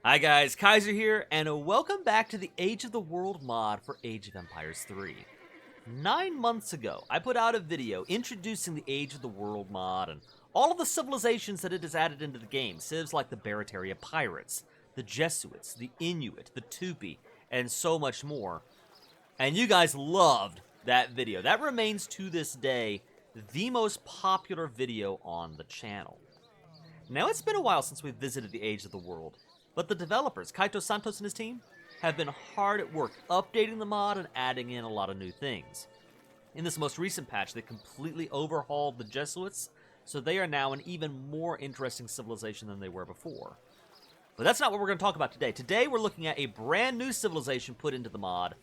Hi guys, Kaiser here, and welcome back to the Age of the World mod for Age of Empires 3. 9 months ago, I put out a video introducing the Age of the World mod and all of the civilizations that it has added into the game, civs like the Barataria Pirates, the Jesuits, the Inuit, the Tupi, and so much more. And you guys loved that video. That remains to this day the most popular video on the channel. Now it's been a while since we've visited the Age of the World, but the developers, Kaito Santos and his team, have been hard at work updating the mod and adding in a lot of new things. In this most recent patch, they completely overhauled the Jesuits, so they are now an even more interesting civilization than they were before. But that's not what we're going to talk about today. Today we're looking at a brand new civilization put into the mod,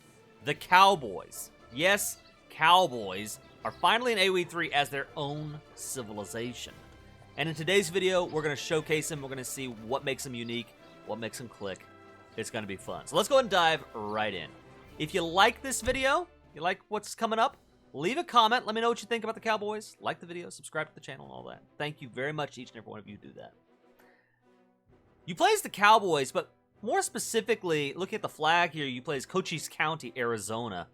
the Cowboys. Yes, Cowboys are finally in AoE 3 as their own civilization. And in today's video, we're going to showcase them. We're going to see what makes them unique, what makes them click. It's going to be fun. So let's go ahead and dive right in. If you like this video, you like what's coming up, leave a comment. Let me know what you think about the Cowboys. Like the video, subscribe to the channel, and all that. Thank you very much, each and every one of you who do that. You play as the Cowboys, but more specifically, looking at the flag here, you play as Cochise County, Arizona,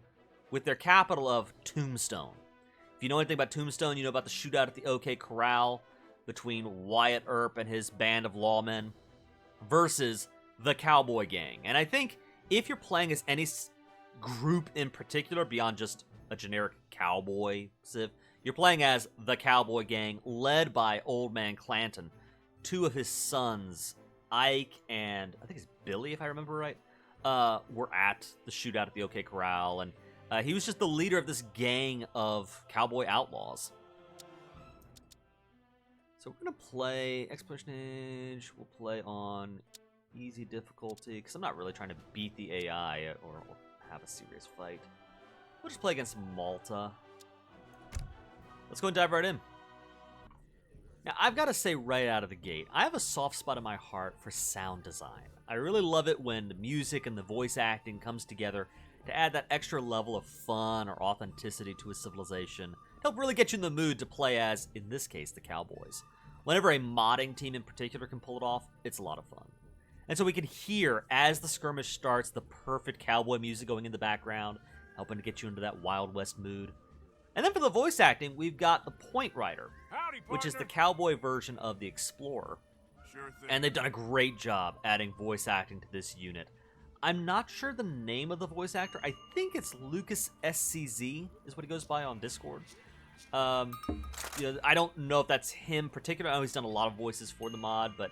with their capital of Tombstone. If you know anything about Tombstone, you know about the shootout at the OK Corral between Wyatt Earp and his band of lawmen versus the Cowboy Gang. And I think if you're playing as any group in particular, beyond just a generic cowboy civ, you're playing as the Cowboy Gang, led by Old Man Clanton. Two of his sons, Ike and I think it's Billy, if I remember right, were at the shootout at the OK Corral, and he was just the leader of this gang of cowboy outlaws. So we're going to play Exploration Age. We'll play on easy difficulty, because I'm not really trying to beat the AI or have a serious fight. We'll just play against Malta. Let's go and dive right in. Now, I've got to say right out of the gate, I have a soft spot in my heart for sound design. I really love it when the music and the voice acting comes together to add that extra level of fun or authenticity to a civilization, to help really get you in the mood to play as, in this case, the Cowboys. Whenever a modding team in particular can pull it off, it's a lot of fun. And so we can hear, as the skirmish starts, the perfect cowboy music going in the background, helping to get you into that Wild West mood. And then for the voice acting, we've got the Point Rider, which is the cowboy version of the Explorer. Sure thing. And they've done a great job adding voice acting to this unit. I'm not sure the name of the voice actor. I think it's Lucas SCZ is what he goes by on Discord. I don't know if that's him particular. I know he's done a lot of voices for the mod, but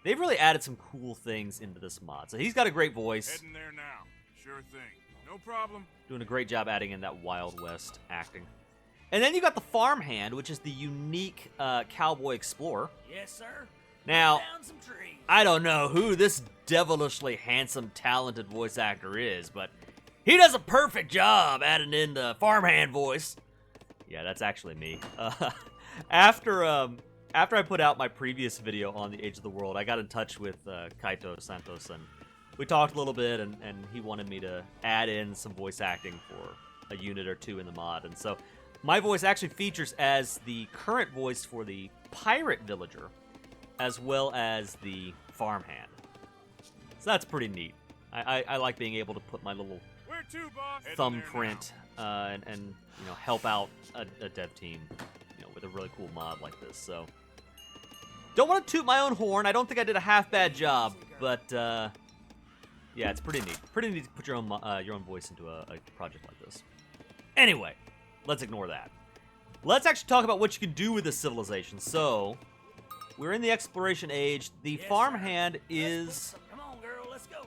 they've really added some cool things into this mod. So he's got a great voice. Heading there now. Sure thing. No problem. Doing a great job adding in that Wild West acting. And then you got the Farmhand, which is the unique Cowboy Explorer. Yes, sir. Now, Down some trees. I don't know who this devilishly handsome, talented voice actor is, but he does a perfect job adding in the Farmhand voice. Yeah, that's actually me. After I put out my previous video on the Age of the World, I got in touch with Kaito Santos, and we talked a little bit, and he wanted me to add in some voice acting for a unit or two in the mod. And so my voice actually features as the current voice for the pirate villager, as well as the Farmhand. So that's pretty neat. I like being able to put my little Where to, boss? thumbprint and help out a dev team with a really cool mod like this. So don't want to toot my own horn. I don't think I did a half bad job, but yeah, it's pretty neat. Pretty neat to put your own voice into a project like this. Anyway, let's ignore that. Let's actually talk about what you can do with this civilization. So we're in the exploration age. The Yes, Farmhand sir. is Come on, girl, let's go.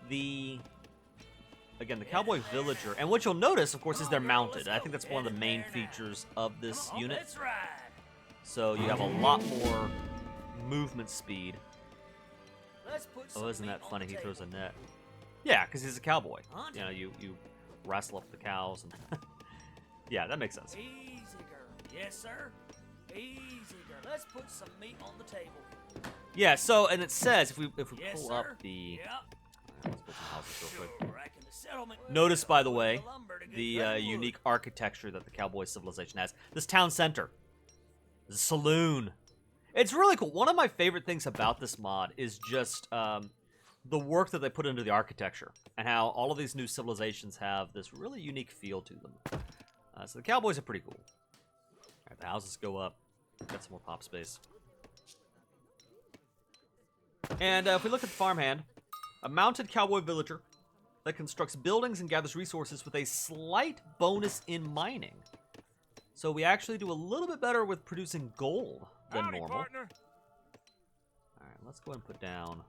the Cowboy Villager. And what you'll notice, of course, is they're mounted. I think that's one of the main features of this Come on, unit. let's ride. So you have a lot more movement speed. Let's put some Oh, isn't meat that on funny? the He throws a table. net. Yeah, because he's a cowboy. Hunt. You wrestle up the cows. And yeah, that makes sense. Easy, girl. Yes, sir. Easy, girl. Let's put some meat on the table. Yeah, so, and it says, if we Yes, pull sir. up the... Yep. Let's build some houses real quick. Sure, I can the settlement. Notice, by the way, The lumber to get the redwood. unique architecture that the Cowboy civilization has. This town center. The saloon. It's really cool. One of my favorite things about this mod is just the work that they put into the architecture and how all of these new civilizations have this really unique feel to them. So the Cowboys are pretty cool. All right, the houses go up. Got some more pop space. And if we look at the farmhand, a mounted cowboy villager that constructs buildings and gathers resources with a slight bonus in mining. So we actually do a little bit better with producing gold than Howdy, normal. partner. All right, let's go ahead and put down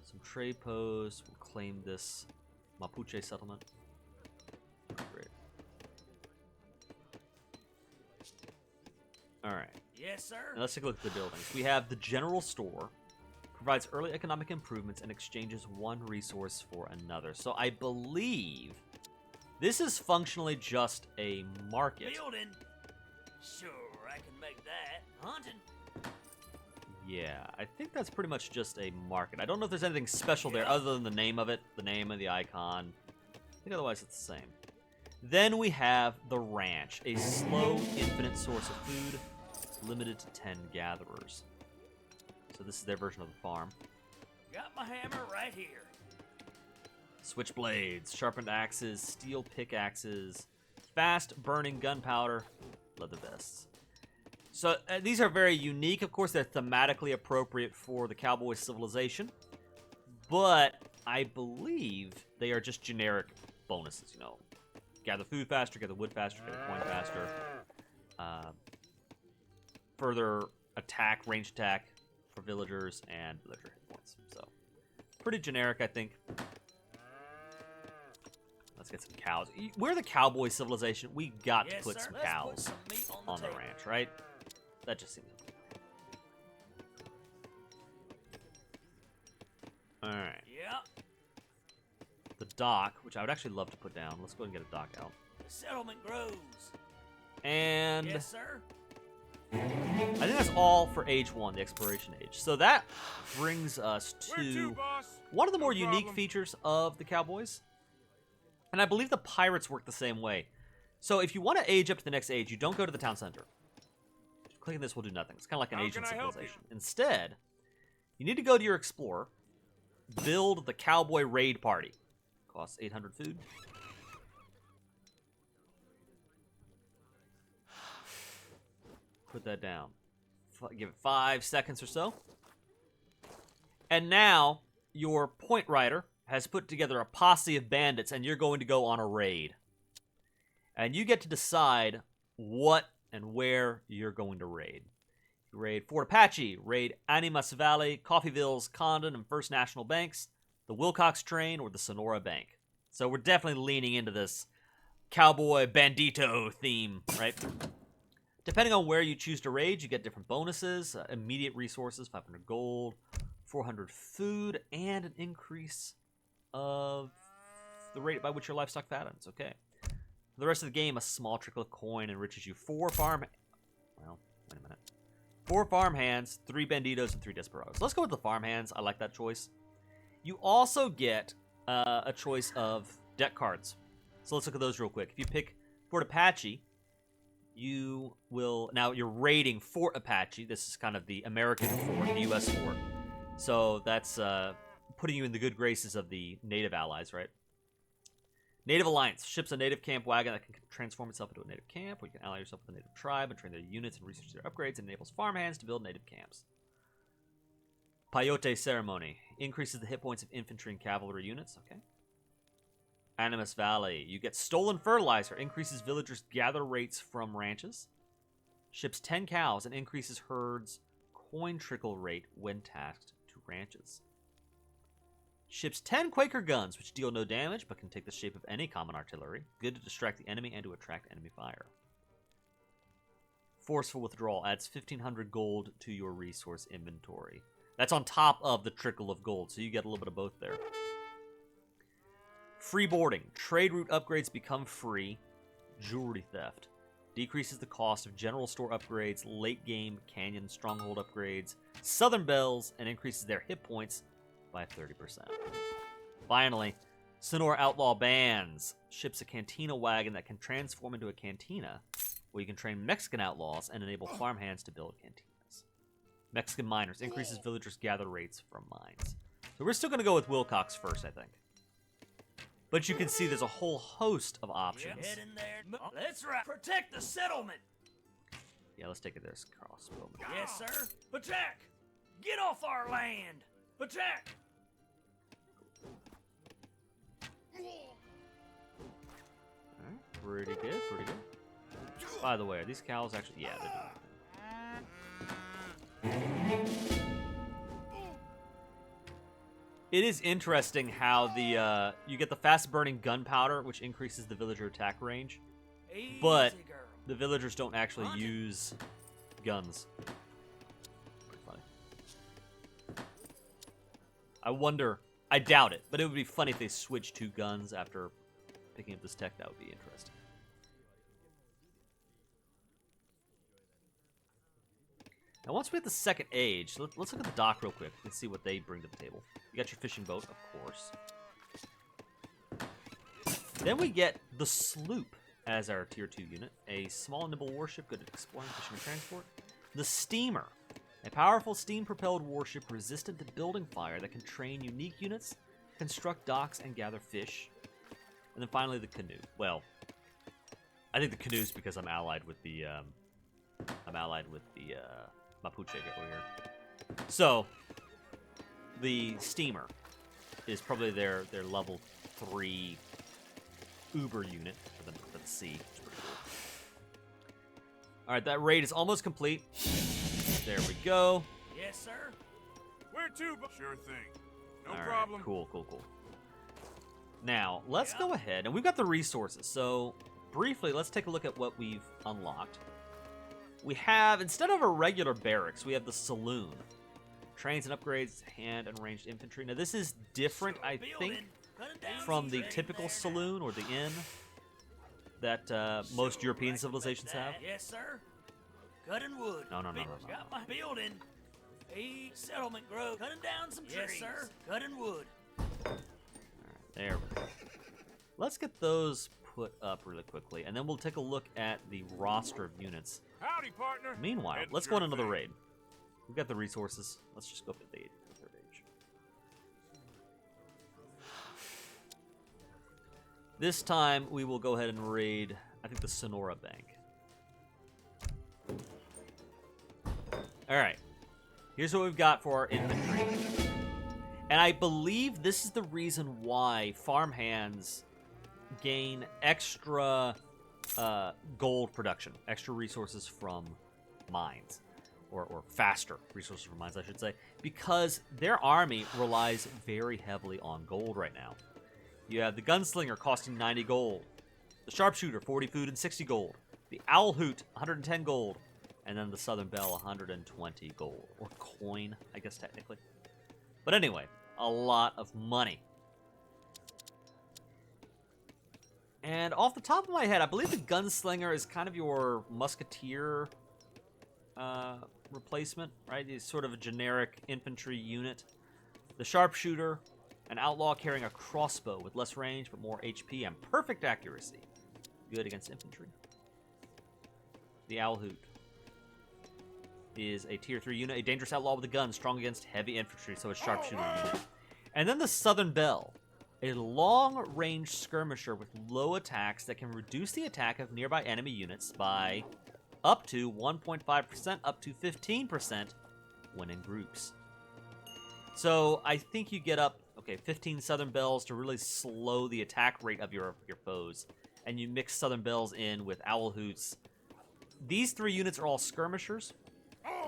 some trade posts. We'll claim this Mapuche settlement. Great. All right. Yes, sir. Now let's take a look at the buildings. We have the general store. Provides early economic improvements and exchanges one resource for another. So I believe this is functionally just a market. Building. Sure, I can make that. Hunting. Yeah, I think that's pretty much just a market. I don't know if there's anything special there other than the name of it, the name of the icon. I think otherwise it's the same. Then we have the ranch, a slow, infinite source of food, limited to 10 gatherers. So this is their version of the farm. Got my hammer right here. Switchblades, sharpened axes, steel pickaxes, fast-burning gunpowder, leather vests. So these are very unique. Of course, they're thematically appropriate for the cowboy civilization. But I believe they are just generic bonuses, you know. Gather food faster, gather wood faster, gather coin faster. Further attack, range attack for villagers, and villager hit points. So, pretty generic, I think. Let's get some cows. We're the cowboy civilization. We got to put some cows on the ranch, right? That just seems... Alright. Yep. The dock, which I would actually love to put down. Let's go ahead and get a dock out. The settlement grows. And... Yes, sir. I think that's all for age 1, the exploration age. So that brings us to one of the more unique features of the Cowboys. And I believe the pirates work the same way. So if you want to age up to the next age, you don't go to the town center. Clicking this will do nothing. It's kind of like an age in civilization. Instead, you need to go to your explorer, build the Cowboy Raid Party. Costs 800 food. Put that down. Give it 5 seconds or so. And now, your point rider has put together a posse of bandits, and you're going to go on a raid. And you get to decide what and where you're going to raid. You raid Fort Apache, raid Animas Valley, Coffeevilles, Condon, and First National Banks, the Wilcox Train, or the Sonora Bank. So we're definitely leaning into this cowboy bandito theme, right? Depending on where you choose to raid, you get different bonuses, immediate resources, 500 gold, 400 food, and an increase of the rate by which your livestock fattens. Okay. For the rest of the game, a small trickle of coin enriches you. 4 farm... Well, wait a minute. 4 farm hands, 3 banditos, and 3 desperados. Let's go with the farm hands. I like that choice. You also get a choice of deck cards. So let's look at those real quick. If you pick Fort Apache, you will... Now, you're raiding Fort Apache. This is kind of the American fort, the U.S. fort. So that's putting you in the good graces of the native allies, right? Native Alliance ships a native camp wagon that can transform itself into a native camp, where you can ally yourself with a native tribe and train their units and research their upgrades, and enables farmhands to build native camps. Peyote Ceremony increases the hit points of infantry and cavalry units. Okay. Animas Valley, you get Stolen Fertilizer, increases villagers' gather rates from ranches. Ships 10 cows and increases herds' coin trickle rate when tasked to ranches. Ships 10 Quaker guns, which deal no damage, but can take the shape of any common artillery. Good to distract the enemy and to attract enemy fire. Forceful Withdrawal adds 1,500 gold to your resource inventory. That's on top of the trickle of gold, so you get a little bit of both there. Free Boarding. Trade route upgrades become free. Jewelry Theft. Decreases the cost of general store upgrades, late game canyon stronghold upgrades, southern bells, and increases their hit points by 30%. Finally, Sonora Outlaw Bands ships a cantina wagon that can transform into a cantina, where you can train Mexican outlaws and enable farmhands to build cantinas. Mexican Miners increases villagers' gather rates from mines. So we're still going to go with Wilcox first, I think. But you can see there's a whole host of options. Get in there. Let's protect the settlement. Yeah, let's take it there, crossbow. Yes, sir. Attack! Get off our land! Attack! Alright, pretty good, pretty good. By the way, are these cows actually... Yeah, they're doing it. It is interesting how the you get the fast-burning gunpowder, which increases the villager attack range, but Easy, girl. the villagers don't actually use guns. Pretty funny. I wonder... I doubt it, but it would be funny if they switched to guns after picking up this tech. That would be interesting. Now, once we hit the second age, let's look at the dock real quick and see what they bring to the table. You got your fishing boat, of course. Then we get the sloop as our tier 2 unit. A small, nimble warship good at exploring, fishing, and transport. The steamer. A powerful steam-propelled warship resistant to building fire that can train unique units, construct docks, and gather fish. And then finally, the canoe. Well, I think the canoe's because I'm allied with the Mapuche over here. So, the steamer is probably their level 3 Uber unit for the sea. It's pretty cool. Alright, that raid is almost complete. There we go. Yes, sir. Where to, boss? Sure thing. No All right, problem. cool. Now, let's go ahead, and we've got the resources. So, briefly, let's take a look at what we've unlocked. We have, instead of a regular barracks, we have the saloon. Trains and upgrades, hand and ranged infantry. Now, this is different, I think, from the typical saloon or the inn that most European civilizations have. Yes, sir. Cutting wood. No. Got my building. A settlement grove. Cutting down some trees. Yes, sir. Cutting wood. There we go. Let's get those put up really quickly, and then we'll take a look at the roster of units. Howdy, partner. Meanwhile, Heading let's sure go on another thing. raid. We've got the resources. Let's just go for the third age. This time, we will go ahead and raid, I think, the Sonora Bank. Alright. Here's what we've got for our infantry. And I believe this is the reason why farmhands gain extra gold production, extra resources from mines, or faster resources from mines, I should say, because their army relies very heavily on gold right now. You have the gunslinger costing 90 gold, the sharpshooter 40 food and 60 gold, the owl hoot 110 gold, and then the southern belle 120 gold, or coin, I guess technically. But anyway, a lot of money. And off the top of my head, I believe the gunslinger is kind of your musketeer replacement, right? He's sort of a generic infantry unit. The sharpshooter, an outlaw carrying a crossbow with less range but more HP and perfect accuracy. Good against infantry. The owl hoot is a tier 3 unit, a dangerous outlaw with a gun, strong against heavy infantry, so a sharpshooter unit. And then the southern belle, a long-range skirmisher with low attacks that can reduce the attack of nearby enemy units by up to 1.5%, up to 15% when in groups. So I think you get up, 15 southern belles to really slow the attack rate of your foes, and you mix southern belles in with owl hoots. These 3 units are all skirmishers,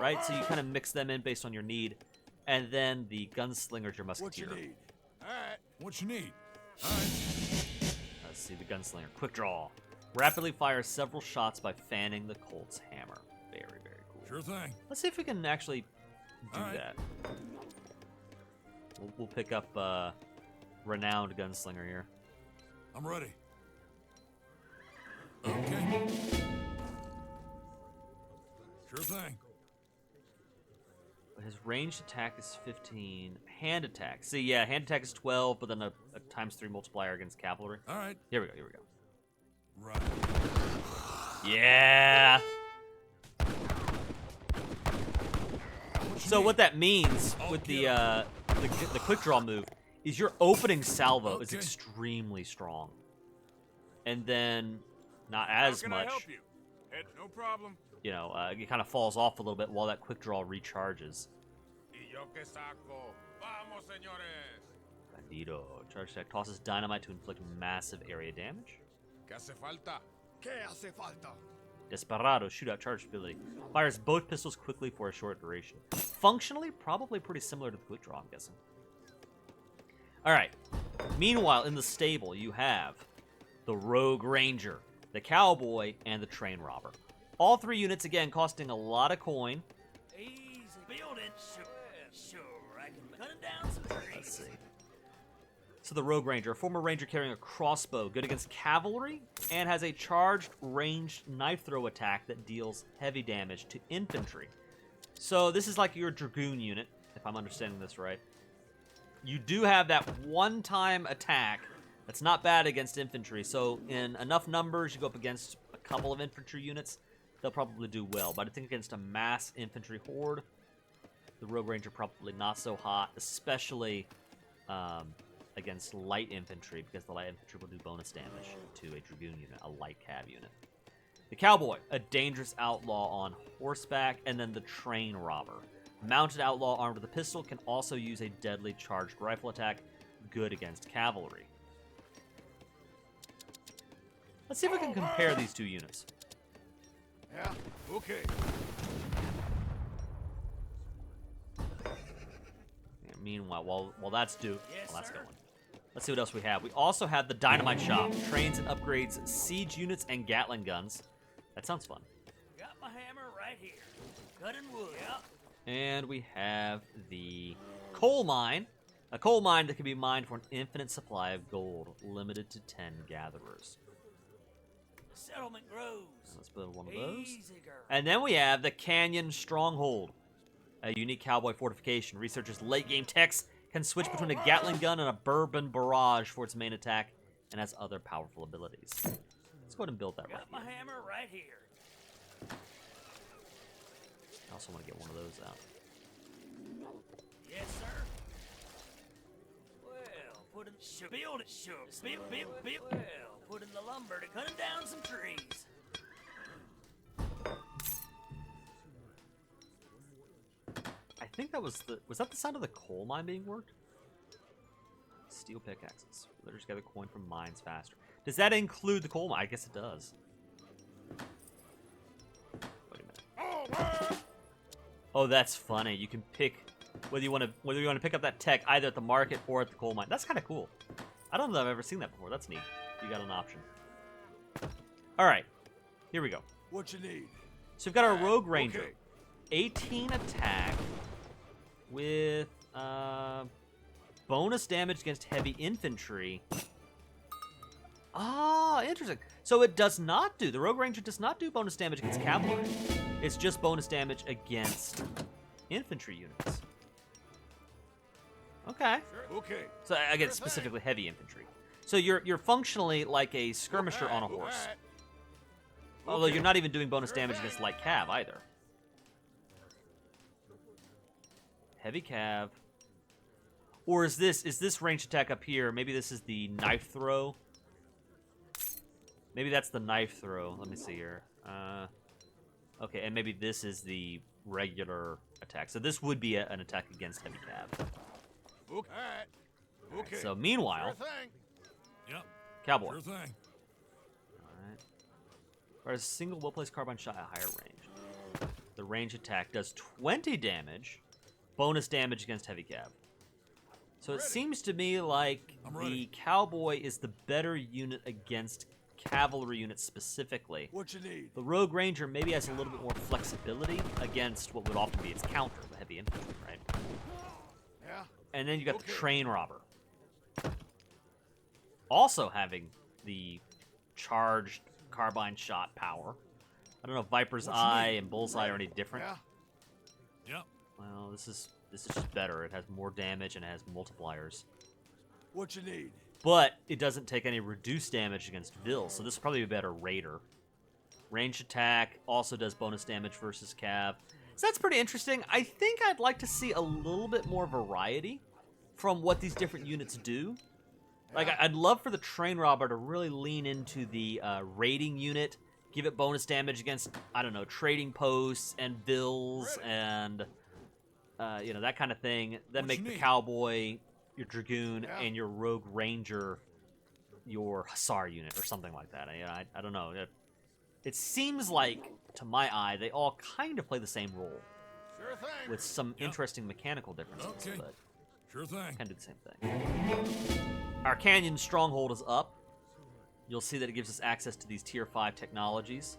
right? So you kind of mix them in based on your need, and then the gunslinger's your musketeer. What you need? All right. What you need? All right. Let's see, the gunslinger. Quick draw. Rapidly fires several shots by fanning the Colt's hammer. Very, very cool. Sure thing. Let's see if we can actually do All right. that. We'll pick up renowned gunslinger here. I'm ready. Okay. Sure thing. His ranged attack is 15. Hand attack. See, yeah, hand attack is 12, but then a ×3 multiplier against cavalry. All right. Here we go, here we go. Right. Yeah! So what that means with the the quick draw move is your opening salvo is Okay. extremely strong, and then not as How can much. I help you? Head, no problem. You know, it kind of falls off a little bit while that quick draw recharges. Y yo que saco. Vamos, señores. Bandito. Charge attack tosses dynamite to inflict massive area damage. ¿Qué hace falta? ¿Qué hace falta? Desperado shootout charge ability. Fires both pistols quickly for a short duration. Functionally, probably pretty similar to the quick draw, I'm guessing. Alright. Meanwhile, in the stable, you have the Rogue Ranger, the Cowboy, and the Train Robber. All three units, again, costing a lot of coin. Easy. Build it. Sure. I can cut it down some trees. Let's see. So the Rogue Ranger, a former ranger carrying a crossbow, good against cavalry, and has a charged ranged knife throw attack that deals heavy damage to infantry. So this is like your Dragoon unit, if I'm understanding this right. You do have that one-time attack that's not bad against infantry, so in enough numbers, you go up against a couple of infantry units, they'll probably do well. But I think against a mass infantry horde, the Rogue Ranger probably not so hot, especially against light infantry, because the light infantry will do bonus damage to a Dragoon unit, a light cav unit. The Cowboy, a dangerous outlaw on horseback, and then the Train Robber. Mounted outlaw armed with a pistol can also use a deadly charged rifle attack, good against cavalry. Let's see if we can compare these two units. Yeah, okay. And meanwhile, while that's due, Yes, well, that's sir. going. Let's see what else we have. We also have the Dynamite Shop. Trains and upgrades siege units and Gatling guns. That sounds fun. Got my hammer right here. Cutting wood. Yep. And we have the coal mine. A coal mine that can be mined for an infinite supply of gold, limited to 10 gatherers. The settlement grows. And let's build one of those. Easy, girl. And then we have the Canyon Stronghold, a unique cowboy fortification. Researchers' late-game techs can switch between a Gatling gun and a Bourbon Barrage for its main attack, and has other powerful abilities. Let's go ahead and build that right Got my here. hammer right here. I also want to get one of those out. Yes, sir. Well, put in build it, sure. Build. Well, put in the lumber to cutting down some trees. I think that was that the sound of the coal mine being worked? Steel pickaxes. Villagers gather coin from mines faster. Does that include the coal mine? I guess it does. Wait a minute. Oh, that's funny. You can pick whether you want to pick up that tech either at the market or at the coal mine. That's kind of cool. I don't know that I've ever seen that before. That's neat. You got an option. All right, here we go. What you need? So we've got our Rogue Ranger, Okay. 18 attack with bonus damage against heavy infantry. Ah, interesting. So it does not do, the Rogue Ranger does not do bonus damage against cavalry. It's just bonus damage against infantry units. Okay. Okay. So again, specifically heavy infantry. So you're functionally like a skirmisher on a horse. Although you're not even doing bonus damage against light cav either. Heavy cav. Or is this range attack up here? Maybe this is the knife throw. Maybe that's the knife throw. Let me see here. Okay, and maybe this is the regular attack. So this would be an attack against heavy cav. Okay. Okay. So meanwhile, Sure thing. Yep. Cowboy. Sure thing. Alright. Fires a single well-placed carbine shot at higher range. The range attack does 20 damage, bonus damage against heavy cav. So it seems to me like I'm the ready. Cowboy is the better unit against cavalry units specifically. What you need? The Rogue Ranger maybe has a little bit more flexibility against what would often be its counter, the heavy infantry, right? Yeah. And then you got the Okay. Train Robber. Also having the charged carbine shot power. I don't know if Viper's What you Eye need? and Bullseye are any different. Yeah. Yep. Well, this is just better. It has more damage and it has multipliers. What you need? But it doesn't take any reduced damage against Vil, so this will probably be a better Raider. Range attack also does bonus damage versus Cav. So that's pretty interesting. I think I'd like to see a little bit more variety from what these different units do. Like, I'd love for the train robber to really lean into the raiding unit, give it bonus damage against, I don't know, trading posts and bills and, you know, that kind of thing. Then make the cowboy your dragoon and your rogue ranger your hussar unit or something like that. I don't know. It seems like, to my eye, they all kind of play the same role. Sure thing. With some interesting mechanical differences, but Sure thing. kind of do the same thing. Our canyon stronghold is up. You'll see that it gives us access to these tier 5 technologies.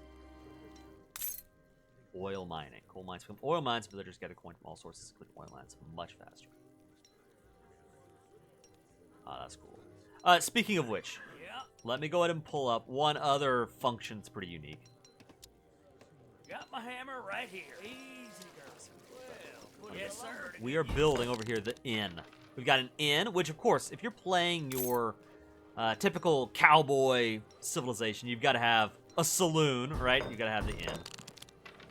Oil mining. Coal mines from oil mines, villagers get a coin from all sources, including oil mines, much faster. Ah, that's cool. Speaking of which, let me go ahead and pull up one other function that's pretty unique. Got my hammer right here. Easy, girls. Well, yes, sir. We are building over here the inn. We've got an inn, which, of course, if you're playing your typical cowboy civilization, you've got to have a saloon, right? You've got to have the inn.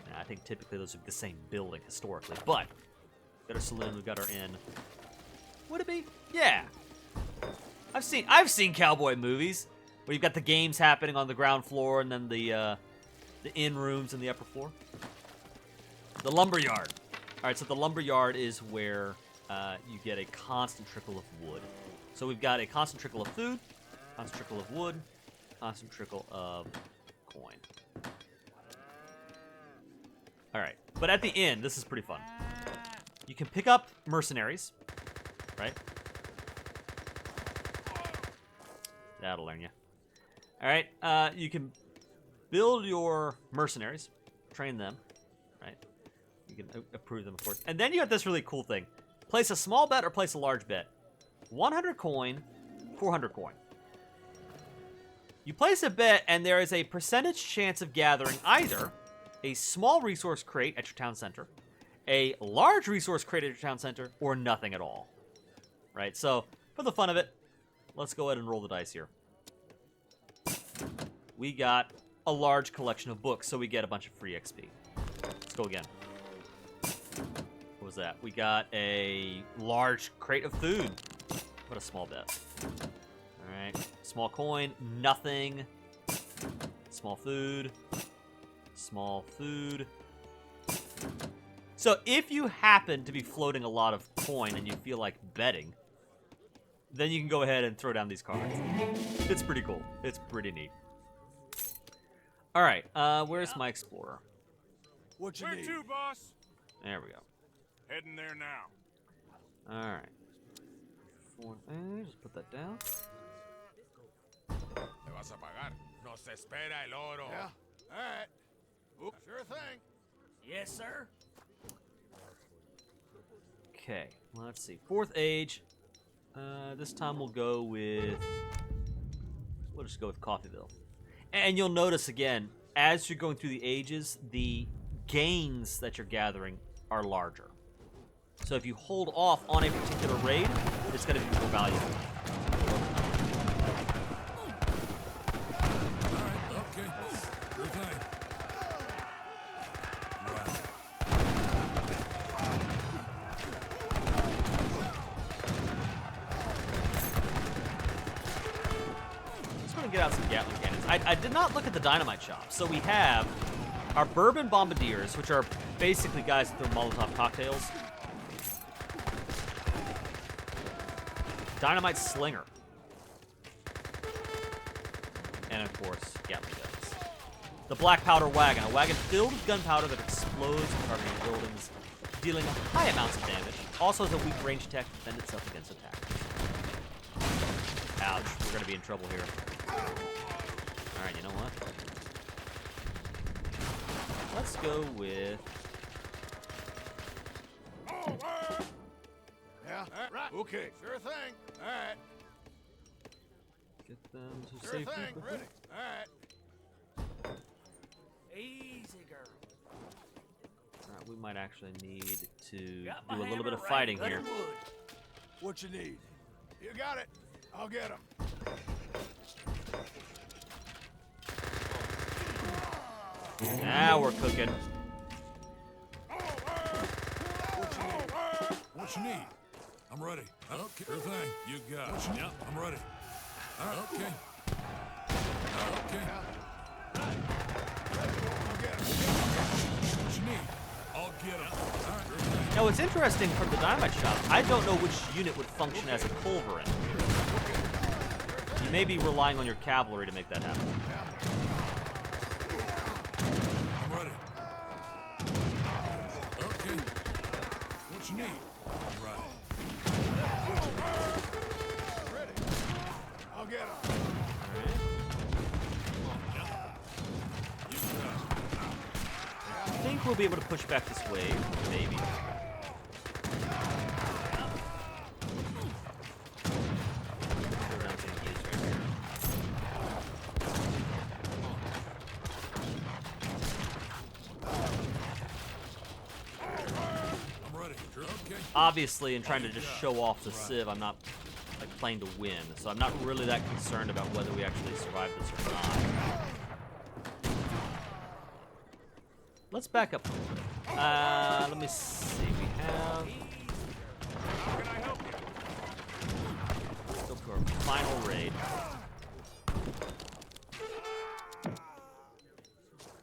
And I think typically those would be the same building historically, but we've got our saloon, we've got our inn. Would it be? Yeah. I've seen cowboy movies where you've got the games happening on the ground floor and then the inn rooms in the upper floor. The lumber yard. All right, so the lumber yard is where you get a constant trickle of wood. So we've got a constant trickle of food, constant trickle of wood, constant trickle of coin. All right, but at the inn, this is pretty fun. You can pick up mercenaries, right? That'll learn you. All right, you can build your mercenaries, train them, right? You can approve them, of course. And then you got this really cool thing. Place a small bet or place a large bet. 100 coin, 400 coin. You place a bet, and there is a percentage chance of gathering either a small resource crate at your town center, a large resource crate at your town center, or nothing at all. Right? So, for the fun of it, let's go ahead and roll the dice here. We got a large collection of books, so we get a bunch of free XP. Let's go again. What was that? We got a large crate of food. What a small bet. Alright. Small coin, nothing. Small food. Small food. So if you happen to be floating a lot of coin and you feel like betting, then you can go ahead and throw down these cards. It's pretty cool. It's pretty neat. Alright, where's my explorer? What you Where need? to, boss? There we go. Heading there now. Alright. Just put that down. Te vas a pagar. Nos espera el oro. Yeah. All right. Oop. Sure thing. Yes, sir. Okay, let's see. 4th age. This time we'll go with... We'll just go with Coffeeville. And you'll notice again, as you're going through the ages, the gains that you're gathering are larger. So if you hold off on a particular raid, it's going to be more valuable. Okay. Sure thing. Right. Let's go and get out some Gatling cannons. I did not look at the dynamite shop. So we have our bourbon bombardiers, which are basically guys that throw Molotov cocktails. Dynamite slinger. And of course, Gatling guns. The black powder wagon, a wagon filled with gunpowder that explodes when targeting buildings, dealing high amounts of damage. Also has a weak range attack to defend itself against attack. Ouch, we're gonna be in trouble here. Alright, you know what? Let's go with... Yeah. Right. Okay. Sure thing. All right. Get them to Sure safety. thing. Ready. All right. Easy, girl. Alright, we might actually need to Got my do a little bit of hammer fighting right, here. good wood. What you need? You got it. I'll get him. Now we're cooking. What you need? I'm ready. Okay, sure thing. You got it. What you need? Yep, I'm ready. All right. Okay. Okay. What you need? I'll get him. All right, sure thing. Now, what's interesting from the dynamite shop, I don't know which unit would function as a culverin. You may be relying on your cavalry to make that happen. I'm ready. Okay. What you need? All right. Ready. I'll get him. I think we'll be able to push back this wave, maybe. I'm ready. Sure. Okay. Obviously, in trying to just show off the Civ, I'm not like playing to win, so I'm not really that concerned about whether we actually survive this or not. Let's back up a little bit. Let me see. We have. How can I help you? Let's go for our final raid.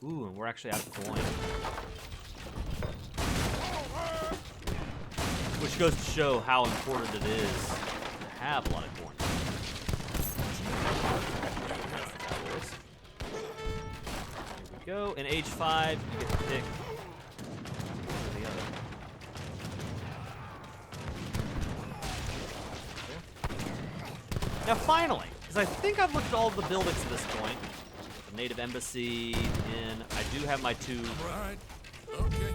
Ooh, and we're actually out of coin. Which goes to show how important it is to have a lot of coin. Here we go. In age 5, you get to pick the other. Now finally, because I think I've looked at all of the buildings at this point. The native embassy in. I do have my 2 All right. Okay.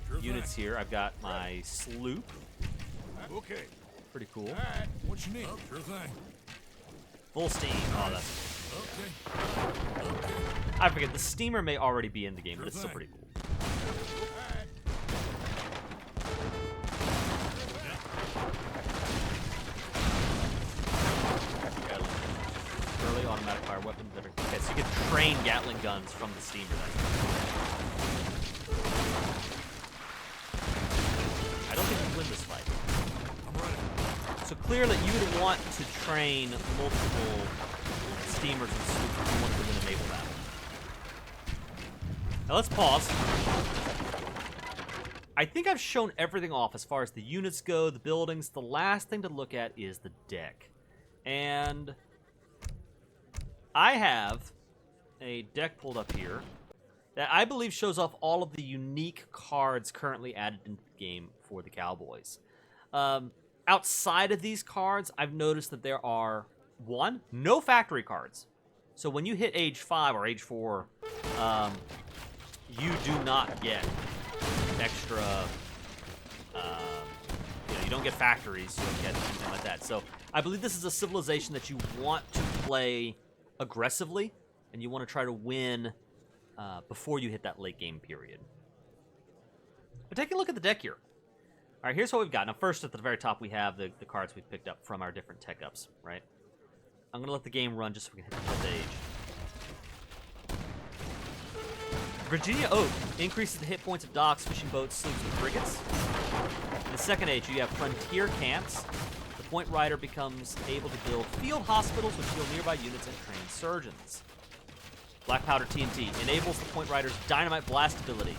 Sure units thing. here. I've got my sloop. Okay. Pretty cool. All right. What you need? Sure thing. Full steam. Oh, that's. Okay. Okay. I forget. The steamer may already be in the game, but it's still pretty cool. Early automatic fire weapons that are. Okay, so you can train Gatling guns from the steamer. I don't think we win this fight. I'm ready. So clearly, you would want to train multiple steamers and sloops if you wanted to win a naval battle. Now let's pause. I think I've shown everything off as far as the units go, the buildings. The last thing to look at is the deck. And I have a deck pulled up here that I believe shows off all of the unique cards currently added into the game for the Cowboys. Outside of these cards, I've noticed that there are, 1, no factory cards. So when you hit age 5 or age 4, you do not get extra, you don't get factories, you don't get anything like that. So I believe this is a civilization that you want to play aggressively, and you want to try to win before you hit that late game period. But take a look at the deck here. All right, here's what we've got. Now, first, at the very top, we have the cards we've picked up from our different tech ups, right? I'm going to let the game run just so we can hit the stage. Virginia Oak increases the hit points of docks, fishing boats, sloops, and frigates. In the second age, you have frontier camps. The Point Rider becomes able to build field hospitals which heal nearby units and train surgeons. Black Powder TNT enables the Point Rider's dynamite blast ability,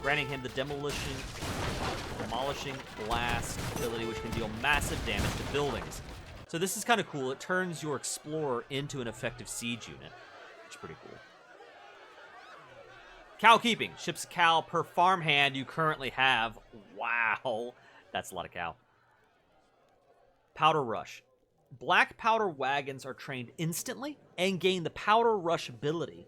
granting him the demolishing blast ability, which can deal massive damage to buildings. So this is kind of cool. It turns your Explorer into an effective siege unit, which is pretty cool. Cow keeping. Ships a cow per farmhand you currently have. Wow. That's a lot of cow. Powder Rush. Black powder wagons are trained instantly and gain the Powder Rush ability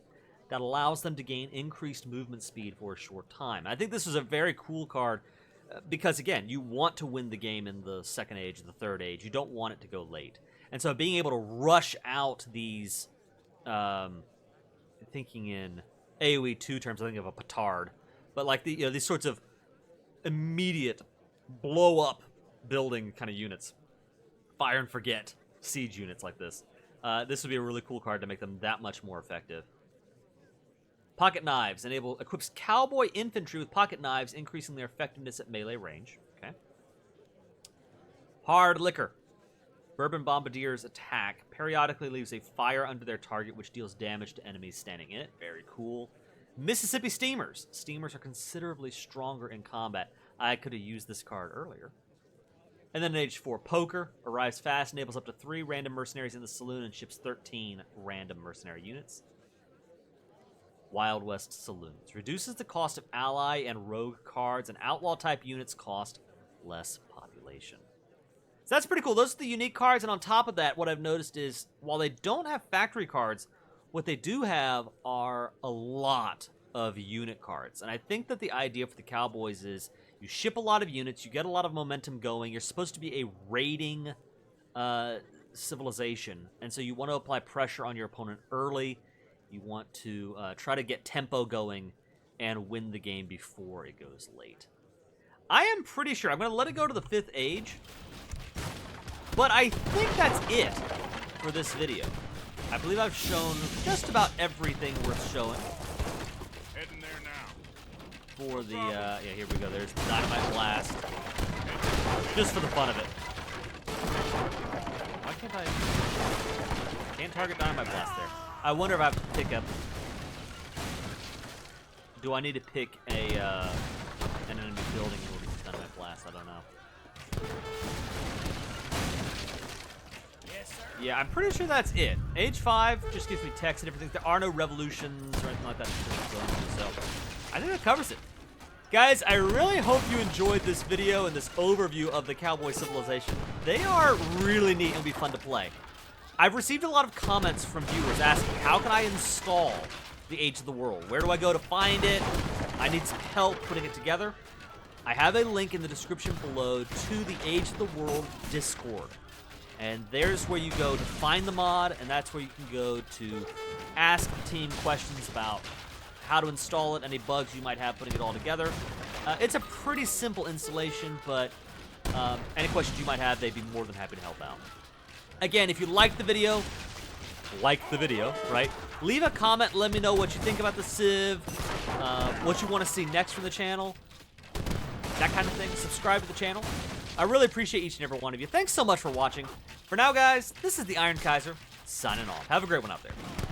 that allows them to gain increased movement speed for a short time. I think this is a very cool card because, again, you want to win the game in the second age, the third age. You don't want it to go late. And so being able to rush out these, thinking in AoE 2 terms, I think of a petard, but like these sorts of immediate blow-up building kind of units. Fire and forget siege units like this. This would be a really cool card to make them that much more effective. Pocket Knives equips Cowboy infantry with pocket knives, increasing their effectiveness at melee range. Okay. Hard Liquor Bourbon Bombardier's attack periodically leaves a fire under their target, which deals damage to enemies standing in it. Very cool. Mississippi Steamers. Steamers are considerably stronger in combat. I could have used this card earlier. And then Age 4 Poker. Arrives fast, enables up to 3 random mercenaries in the saloon, and ships 13 random mercenary units. Wild West Saloons. Reduces the cost of ally and rogue cards, and outlaw-type units cost less population. So that's pretty cool. Those are the unique cards, and on top of that, what I've noticed is, while they don't have factory cards, what they do have are a lot of unit cards. And I think that the idea for the Cowboys is you ship a lot of units, you get a lot of momentum going, you're supposed to be a raiding civilization, and so you want to apply pressure on your opponent early. You want to try to get tempo going and win the game before it goes late. I am pretty sure, I'm going to let it go to the 5th age, but I think that's it for this video. I believe I've shown just about everything worth showing. Heading there now. For the, yeah, here we go. There's Dynamite Blast. Just for the fun of it. Why can't I... Can't target Dynamite Blast there. I wonder if I have to pick up... Do I need to pick a, an enemy building in order to use Dynamite Blast? I don't know. Yeah, I'm pretty sure that's it. Age 5 just gives me text and everything. There are no revolutions or anything like that. So I think that covers it. Guys, I really hope you enjoyed this video and this overview of the Cowboy Civilization. They are really neat and will be fun to play. I've received a lot of comments from viewers asking, how can I install the Age of the World? Where do I go to find it? I need some help putting it together. I have a link in the description below to the Age of the World Discord. And there's where you go to find the mod, and that's where you can go to ask the team questions about how to install it, any bugs you might have putting it all together. It's a pretty simple installation, but any questions you might have, they'd be more than happy to help out. Again, if you liked the video, right? Leave a comment, let me know what you think about the Civ, what you want to see next from the channel, that kind of thing. Subscribe to the channel. I really appreciate each and every one of you. Thanks so much for watching. For now, guys, this is the Iron Kaiser, signing off. Have a great one out there.